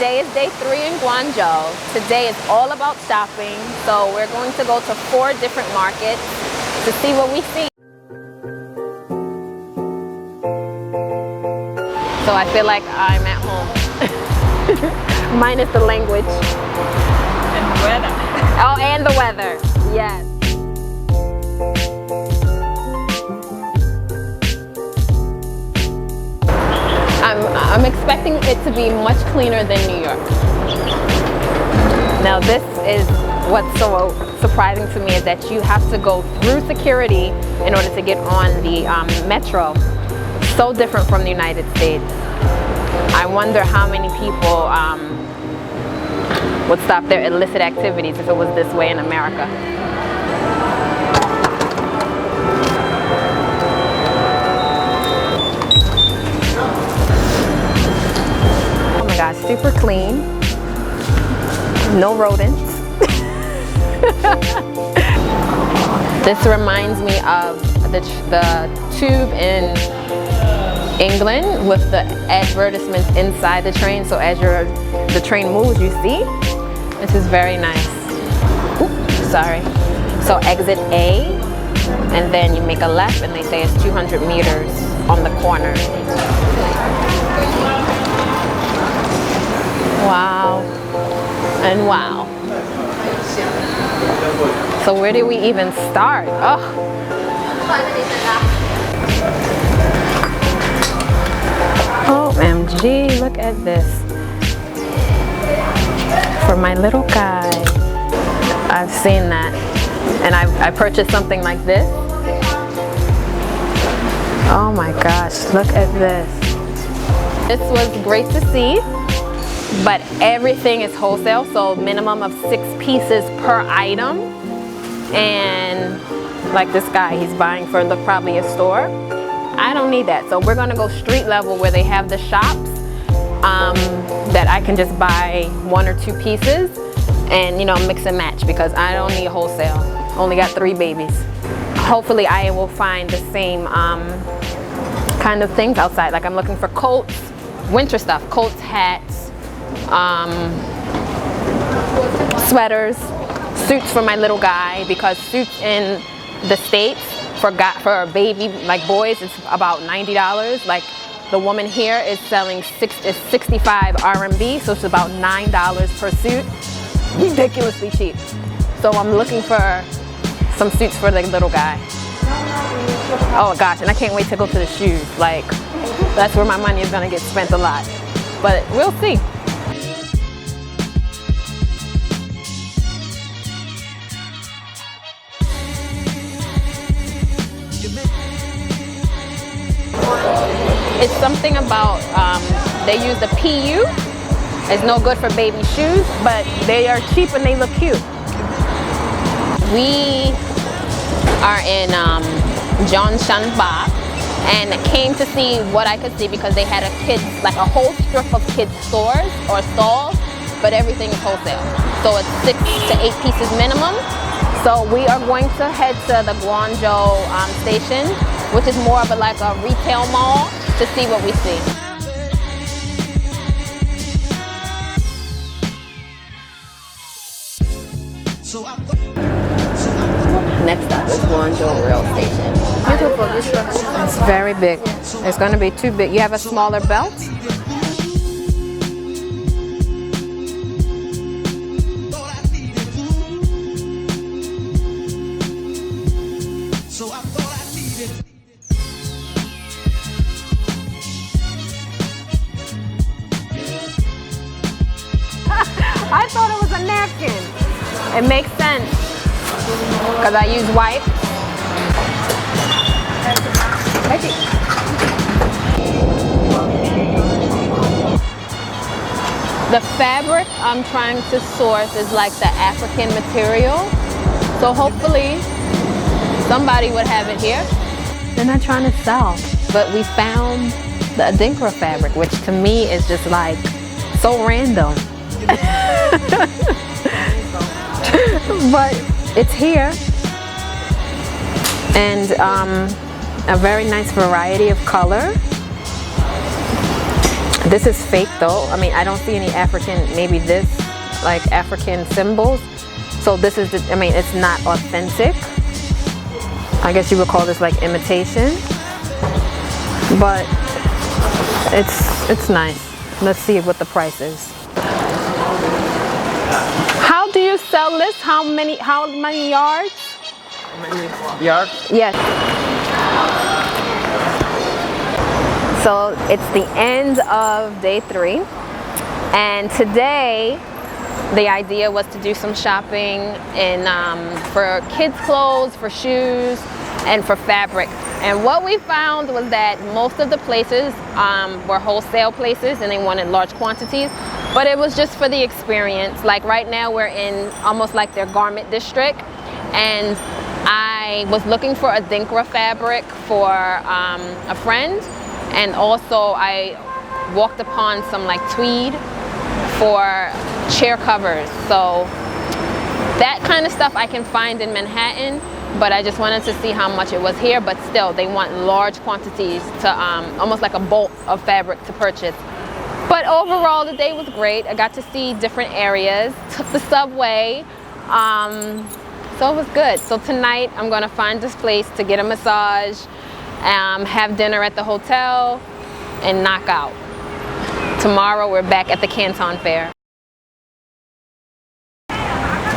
today is day 3 in Guangzhou. Today is all about shopping, so we're going to go to 4 different markets to see what we see. So I feel like I'm at home, minus the language. And the weather. Oh, and the weather, yes. I'm expecting it to be much cleaner than New York. Now this is what's so surprising to me, is that you have to go through security in order to get on the metro. So different from the United States. I wonder how many people would stop their illicit activities if it was this way in America. Super clean, no rodents. This reminds me of the tube in England with the advertisements inside the train, so as the train moves, you see. This is very nice. Oops, sorry. So exit A, and then you make a left, and they say it's 200 meters on the corner. Wow, and wow. So where do we even start? Oh. OMG, look at this. For my little guy. I've seen that. And I purchased something like this. Oh my gosh, look at this. This was great to see. But everything is wholesale, so minimum of 6 pieces per item. And like this guy, he's buying for probably a store. I don't need that, so we're gonna go street level where they have the shops that I can just buy 1 or 2 pieces and, you know, mix and match, because I don't need wholesale. Only got 3 babies. Hopefully I will find the same kind of things outside. Like I'm looking for coats, winter stuff, coats, hats, sweaters, suits for my little guy, because suits in the States for a baby, like boys, it's about $90. Like the woman here is selling 65 RMB, so it's about $9 per suit. Ridiculously cheap. So I'm looking for some suits for the little guy. Oh gosh, and I can't wait to go to the shoes. Like that's where my money is gonna get spent a lot. But we'll see. It's something about, they use the PU. It's no good for baby shoes, but they are cheap and they look cute. We are in Zhongshan and came to see what I could see, because they had like a whole strip of kids stores or stalls, but everything is wholesale. So it's 6 to 8 pieces minimum. So we are going to head to the Guangzhou station, which is more of like a retail mall, to see what we see. Next up is Guangzhou Rail Station. Beautiful, this one. It's very big. It's going to be too big. You have a smaller belt? I thought it was a napkin. It makes sense, because I use wipes. The fabric I'm trying to source is like the African material. So hopefully somebody would have it here. They're not trying to sell, but we found the Adinkra fabric, which to me is just like so random. But it's here, and a very nice variety of color. This is fake though. I mean, I don't see any African, maybe this, like African symbols. So this is the, I mean, it's not authentic. I guess you would call this like imitation. But it's nice. Let's see what the price is. How do you sell this? How many yards? How many yards? Yes. So it's the end of day 3, and today the idea was to do some shopping in for kids' clothes, for shoes, and for fabric. And what we found was that most of the places were wholesale places and they wanted large quantities, but it was just for the experience. Like right now we're in almost like their garment district, and I was looking for a Dinkra fabric for a friend, and also I walked upon some like tweed for chair covers. So that kind of stuff I can find in Manhattan, but I just wanted to see how much it was here. But still, they want large quantities to almost like a bulk of fabric to purchase. But overall, the day was great. I got to see different areas, took the subway, so it was good. So tonight I'm gonna find this place to get a massage, have dinner at the hotel, and knock out. Tomorrow we're back at the Canton Fair.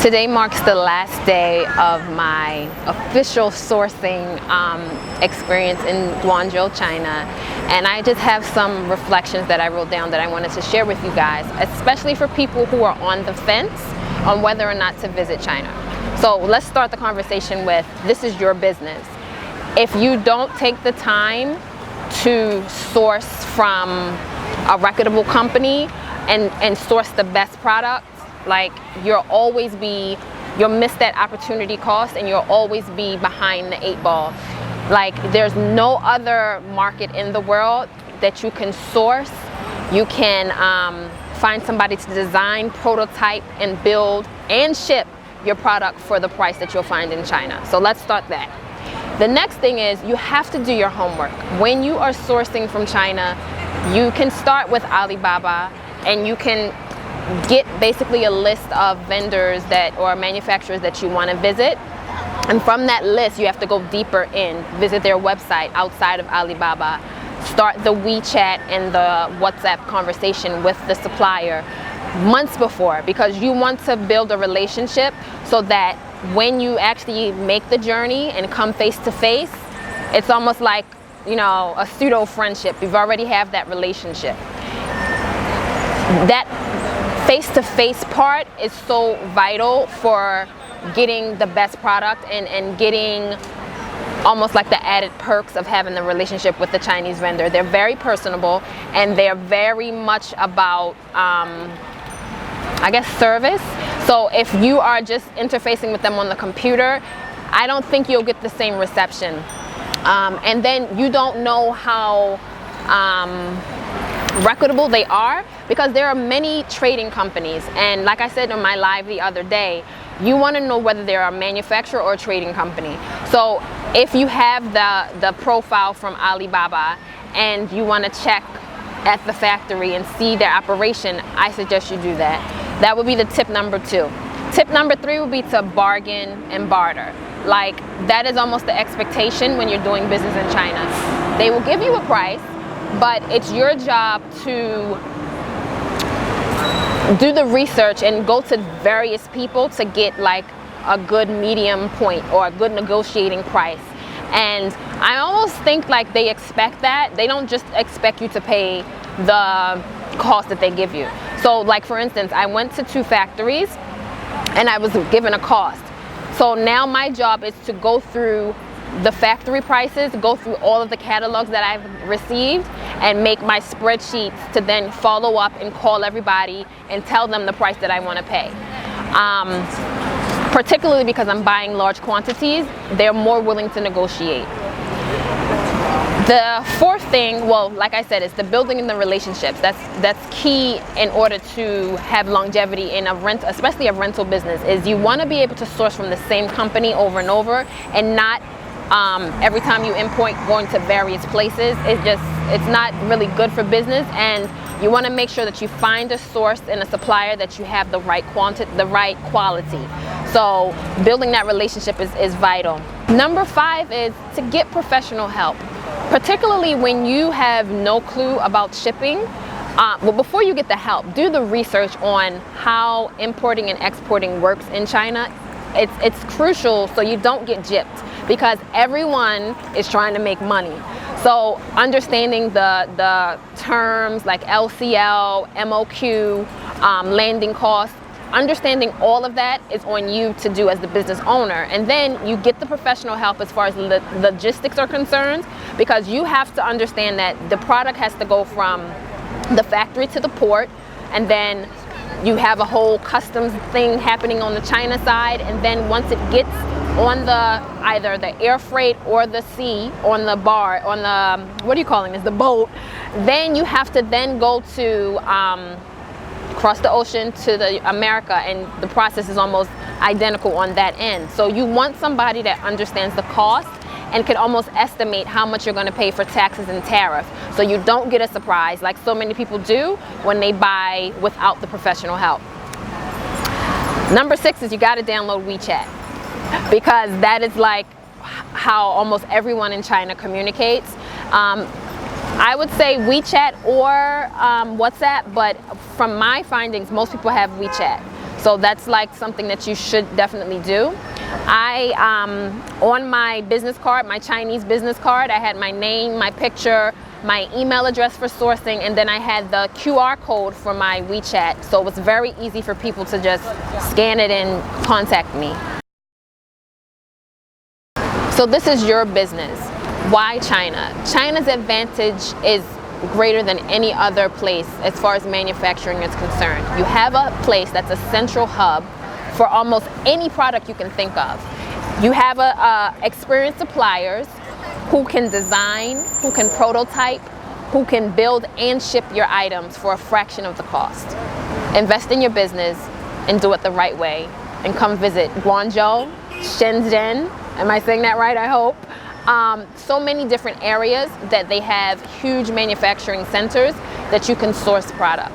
Today marks the last day of my official sourcing experience in Guangzhou, China. And I just have some reflections that I wrote down that I wanted to share with you guys, especially for people who are on the fence on whether or not to visit China. So let's start the conversation with, this is your business. If you don't take the time to source from a reputable company and source the best product, like you'll miss that opportunity cost, and you'll always be behind the 8 ball. Like there's no other market in the world that you can source. You can find somebody to design, prototype, and build and ship your product for the price that you'll find in China. So let's start that. The next thing is you have to do your homework. When you are sourcing from China, you can start with Alibaba, and you can get basically a list of vendors or manufacturers that you want to visit. And from that list, you have to go deeper in, visit their website outside of Alibaba, start the WeChat and the WhatsApp conversation with the supplier months before, because you want to build a relationship so that when you actually make the journey and come face to face, it's almost like, you know, a pseudo friendship. You've already have that relationship. That face-to-face part is so vital for getting the best product and getting almost like the added perks of having the relationship with the Chinese vendor. They're very personable, and they're very much about, I guess, service. So if you are just interfacing with them on the computer, I don't think you'll get the same reception. And then you don't know how reputable they are, because there are many trading companies, and like I said in my live the other day, you want to know whether they're a manufacturer or a trading company. So if you have the profile from Alibaba and you want to check at the factory and see their operation, I suggest you do that. That would be the tip number 2. Tip number 3 would be to bargain and barter. Like that is almost the expectation when you're doing business in China. They will give you a price, but it's your job to do the research and go to various people to get like a good medium point or a good negotiating price. And I almost think like they expect that. They don't just expect you to pay the cost that they give you. So like for instance, I went to 2 factories and I was given a cost. So now my job is to go through the factory prices, go through all of the catalogs that I've received, and make my spreadsheets to then follow up and call everybody and tell them the price that I want to pay. Particularly because I'm buying large quantities, they're more willing to negotiate. The 4th thing, well, like I said, is the building in the relationships. That's key in order to have longevity in a rent, especially a rental business, is you want to be able to source from the same company over and over, and not every time you import going to various places. It's not really good for business, and You want to make sure that you find a source and a supplier that you have the right quality. So building that relationship is vital. Number 5 is to get professional help, particularly when you have no clue about shipping. Well, before you get the help, do the research on how importing and exporting works in China. It's crucial so you don't get gypped, because everyone is trying to make money. So understanding the terms like LCL, MOQ, landing costs, understanding all of that is on you to do as the business owner. And then you get the professional help as far as logistics are concerned, because you have to understand that the product has to go from the factory to the port, and then you have a whole customs thing happening on the China side, and then once it gets on either the air freight or the sea, on the what are you calling this, the boat, then you have to then go to cross the ocean to America, and the process is almost identical on that end. So you want somebody that understands the cost and can almost estimate how much you're going to pay for taxes and tariff, so you don't get a surprise like so many people do when they buy without the professional help. Number 6 is you got to download WeChat, because that is like how almost everyone in China communicates. I would say WeChat or WhatsApp, but from my findings, most people have WeChat. So that's like something that you should definitely do. On my business card, my Chinese business card, I had my name, my picture, my email address for sourcing, and then I had the QR code for my WeChat. So it was very easy for people to just scan it and contact me. So this is your business. Why China? China's advantage is greater than any other place as far as manufacturing is concerned. You have a place that's a central hub for almost any product you can think of. You have experienced suppliers who can design, who can prototype, who can build and ship your items for a fraction of the cost. Invest in your business and do it the right way, and come visit Guangzhou, Shenzhen, am I saying that right? I hope. So many different areas that they have huge manufacturing centers that you can source product.